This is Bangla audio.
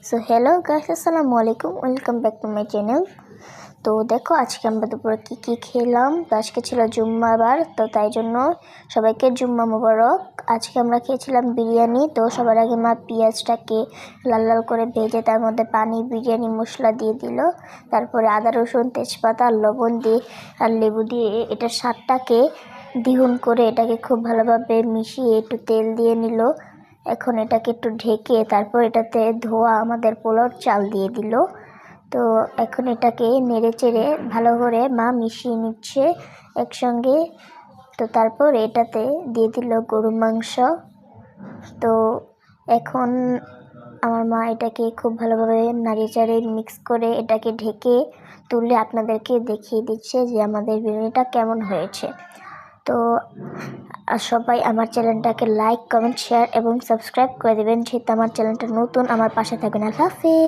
সো হ্যালো গাইস, আসসালামু আলাইকুম, welcome back to my channel. তো দেখো আজকে আমরা দুপুরে কী খেলাম। তো আজকে ছিল জুম্মাবার, তো তাই জন্য সবাইকে জুম্মা মুবারক। আজকে আমরা খেয়েছিলাম বিরিয়ানি। তো সবার আগে মা পেঁয়াজটাকে লাল লাল করে ভেজে তার মধ্যে পানি, বিরিয়ানি মশলা দিয়ে দিল। তারপরে আদা রসুন তেজপাতা লবণ দিয়ে আর লেবু দিয়ে এটার স্বাদটাকে দ্বিগুণ করে এটাকে খুব ভালোভাবে মিশিয়ে একটু তেল দিয়ে নিল। এখন এটাকে একটু ঢেকে তারপর এটাতে ধোয়া আমাদের পোলাওর চাল দিয়ে দিল। তো এখন এটাকে নেড়ে চেড়ে ভালো করে মা মিশিয়ে নিচ্ছে একসঙ্গে। তো তারপর এটাতে দিয়ে দিল গরুর মাংস। তো এখন আমার মা এটাকে খুব ভালোভাবে নাড়িয়ে চাড়িয়ে মিক্স করে এটাকে ঢেকে তুলে আপনাদেরকে দেখিয়ে দিচ্ছে যে আমাদের বিরিয়ানিটা কেমন হয়েছে। তো সবাই আমার চ্যানেলটাকে লাইক, কমেন্ট, শেয়ার এবং সাবস্ক্রাইব করে দেবেন, যেহেতু আমার চ্যানেলটা নতুন। আমার পাশে থাকবেন। আল্লাহ হাফেজ।